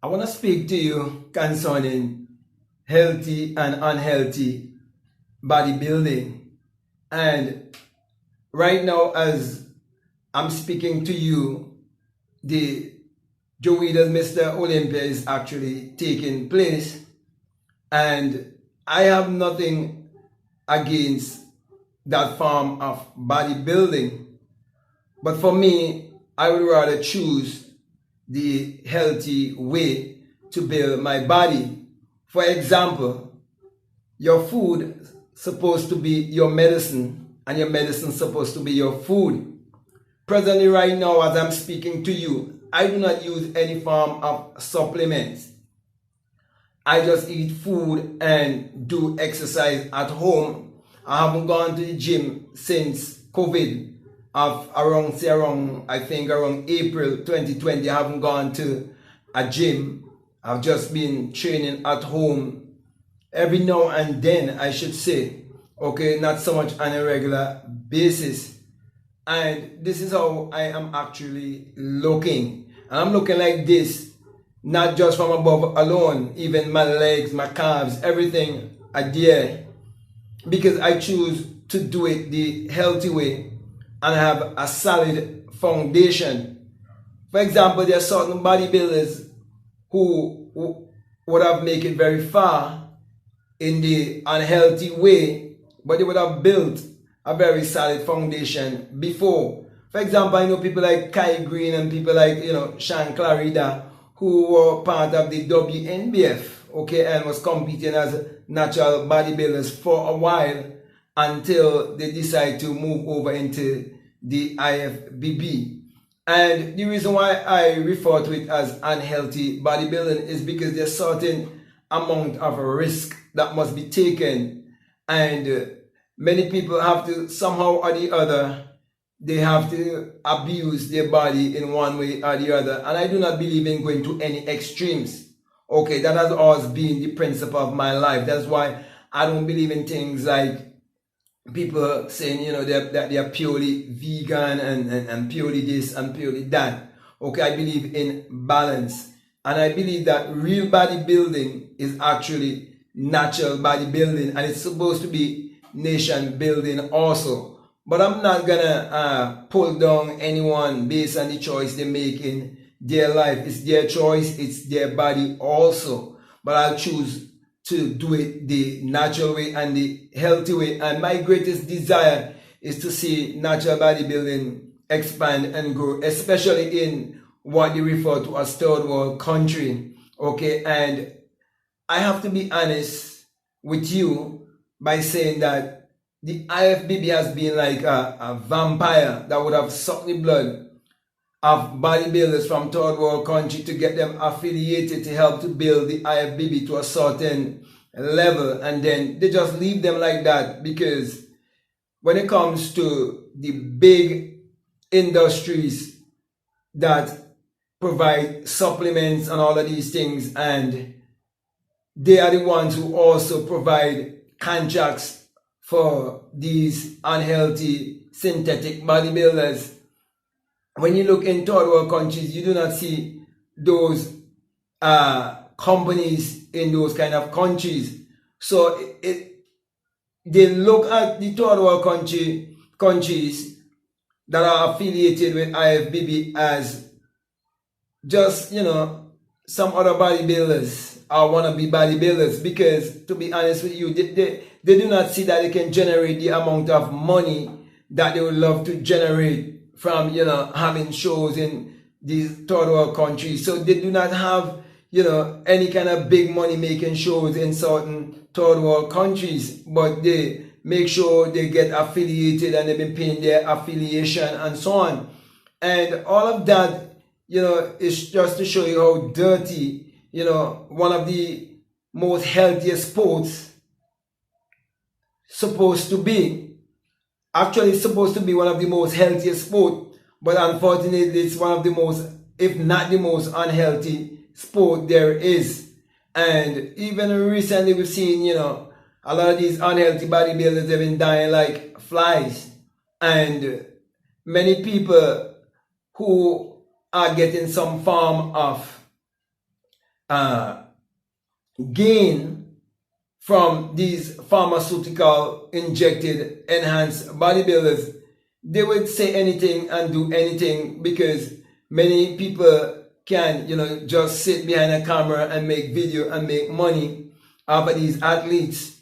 I want to speak to you concerning healthy and unhealthy bodybuilding. And right now, as I'm speaking to you, the Joeda's Mr. Olympia is actually taking place. And I have nothing against that form of bodybuilding. But for me, I would rather choose the healthy way to build my body. For example, your food supposed to be your medicine and your medicine supposed to be your food. Presently right now as I'm speaking to you, I do not use any form of supplements. I just eat food and do exercise at home. I haven't gone to the gym since COVID of around April 2020. I haven't gone to a gym. I've just been training at home every now and then, I should say. Okay, not so much on a regular basis. And this is how I am actually looking. And I'm looking like this, not just from above alone, even my legs, my calves, everything are there. Because I choose to do it the healthy way and have a solid foundation. For example, there are certain bodybuilders who would have made it very far in the unhealthy way, but they would have built a very solid foundation before. For example, I know people like Kai Green and people like, Sean Clarida, who were part of the WNBF, okay, and was competing as natural bodybuilders for a while until they decide to move over into the IFBB. And the reason why I refer to it as unhealthy bodybuilding is because there's certain amount of risk that must be taken, and many people have to somehow or the other, they have to abuse their body in one way or the other. And I do not believe in going to any extremes. Okay, that has always been the principle of my life. That's why I don't believe in things like people saying, that they are purely vegan and purely this and purely that. Okay, I believe in balance. And I believe that real bodybuilding is actually natural bodybuilding, and it's supposed to be nation building also. But I'm not gonna pull down anyone based on the choice they make in their life. It's their choice, it's their body also. But I'll choose to do it the natural way and the healthy way. And my greatest desire is to see natural bodybuilding expand and grow, especially in what they refer to as third world country. Okay, and I have to be honest with you by saying that the IFBB has been like a vampire that would have sucked the blood of bodybuilders from third world country to get them affiliated to help to build the IFBB to a certain level, and then they just leave them like that. Because when it comes to the big industries that provide supplements and all of these things, and they are the ones who also provide contracts for these unhealthy synthetic bodybuilders. When you look in third world countries, you do not see those companies in those kind of countries. So they look at the third world countries that are affiliated with IFBB as just, some other bodybuilders or wannabe bodybuilders. Because to be honest with you, they do not see that they can generate the amount of money that they would love to generate from, having shows in these third world countries. So they do not have, any kind of big money making shows in certain third world countries, but they make sure they get affiliated and they've been paying their affiliation and so on. And all of that, is just to show you how dirty, one of the most healthiest sports supposed to be. Actually, it's supposed to be one of the most healthiest sport, but unfortunately, it's one of the most, if not the most unhealthy sport there is. And even recently, we've seen, a lot of these unhealthy bodybuilders have been dying like flies. And many people who are getting some form of gain from these pharmaceutical injected enhanced bodybuilders, they would say anything and do anything, because many people can, just sit behind a camera and make video and make money off of these athletes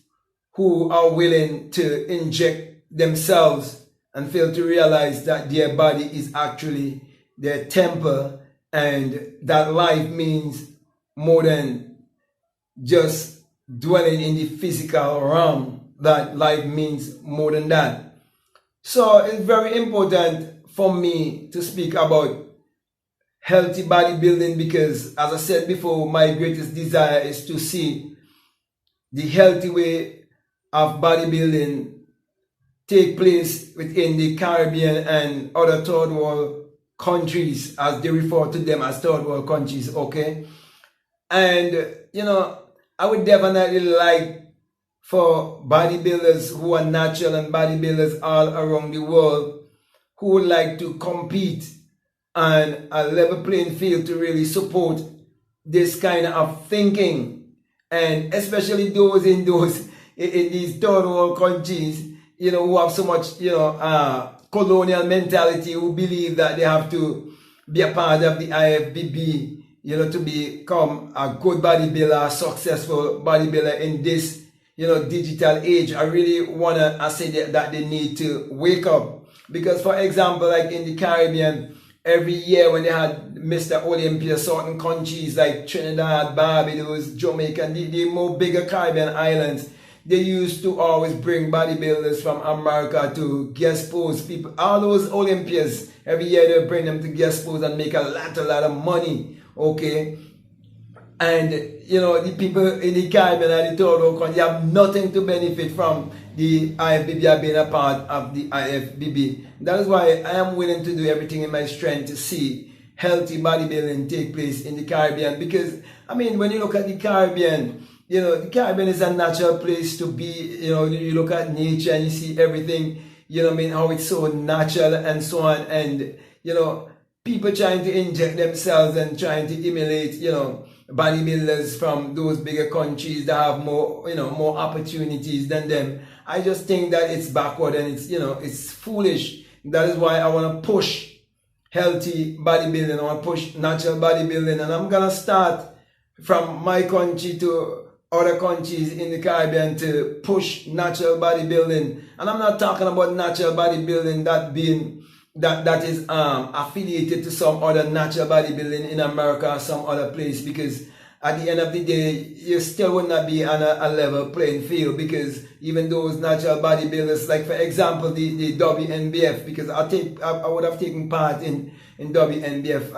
who are willing to inject themselves and fail to realize that their body is actually their temple, and that life means more than just dwelling in the physical realm, that life means more than that. So it's very important for me to speak about healthy bodybuilding, because as I said before, my greatest desire is to see the healthy way of bodybuilding take place within the Caribbean and other third world countries, as they refer to them as third world countries, okay? And I would definitely like for bodybuilders who are natural and bodybuilders all around the world who would like to compete on a level playing field to really support this kind of thinking, and especially those in these third world countries, who have so much, colonial mentality, who believe that they have to be a part of the IFBB, to become a good bodybuilder, a successful bodybuilder in this, digital age. I really wanna say that they need to wake up, because for example, like in the Caribbean, every year when they had Mr. Olympia, certain countries like Trinidad, Barbados, Jamaica, the more bigger Caribbean islands, they used to always bring bodybuilders from America to guest pose. People, all those Olympias, every year they bring them to guest pose and make a lot of money, okay? And the people in the Caribbean and the third world country have nothing to benefit from the IFBB being a part of the IFBB. That is why I am willing to do everything in my strength to see healthy bodybuilding take place in the Caribbean. Because when you look at the Caribbean, the Caribbean is a natural place to be. You look at nature and you see everything, how it's so natural and so on. And, people trying to inject themselves and trying to emulate, bodybuilders from those bigger countries that have more, more opportunities than them. I just think that it's backward and it's foolish. That is why I want to push healthy bodybuilding. I want to push natural bodybuilding. And I'm going to start from my country to other countries in the Caribbean to push natural bodybuilding. And I'm not talking about natural bodybuilding that is affiliated to some other natural bodybuilding in America or some other place, because at the end of the day, you still would not be on a level playing field, because even those natural bodybuilders, like for example the WNBF, because I would have taken part in WNBF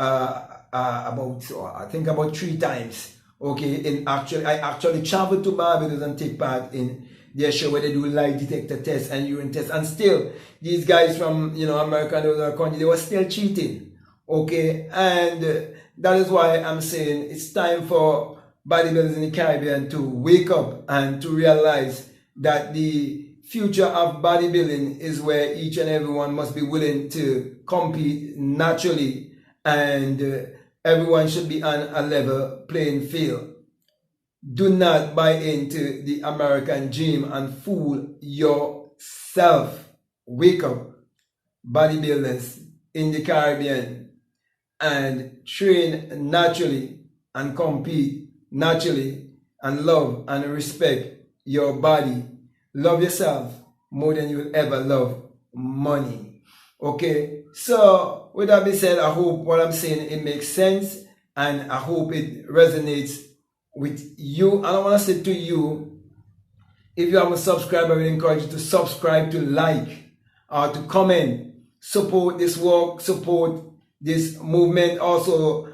about 3 times. Okay, I actually traveled to Barbados and take part in their show where they do lie detector tests and urine tests, and still these guys from America and other countries, they were still cheating. Okay, and that is why I'm saying it's time for bodybuilders in the Caribbean to wake up and to realize that the future of bodybuilding is where each and everyone must be willing to compete naturally, and everyone should be on a level playing field. Do not buy into the American dream and fool yourself. Wake up, bodybuilders in the Caribbean, and train naturally and compete naturally and love and respect your body. Love yourself more than you will ever love money. Okay, so with that being said, I hope what I'm saying, it makes sense, and I hope it resonates with you. And I want to say to you, if you haven't subscribed, I will encourage you to subscribe, to like, or to comment, support this work, support this movement. Also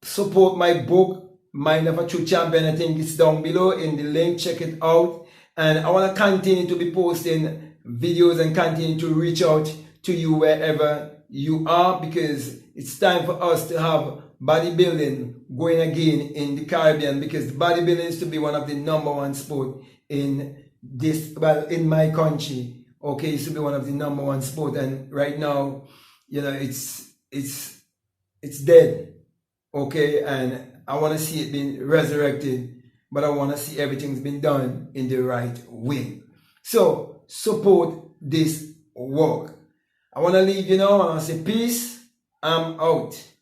support my book, Mind of a True Champion. I think it's down below in the link. Check it out. And I want to continue to be posting videos and continue to reach out to you wherever you are, because it's time for us to have bodybuilding going again in the Caribbean, because bodybuilding is to be one of the #1 sport in in my country. Okay, it's to be one of the #1 sport, and right now, it's dead. Okay, and I want to see it being resurrected, but I want to see everything's been done in the right way. So support this work. I want to leave you now and I say peace. I'm out.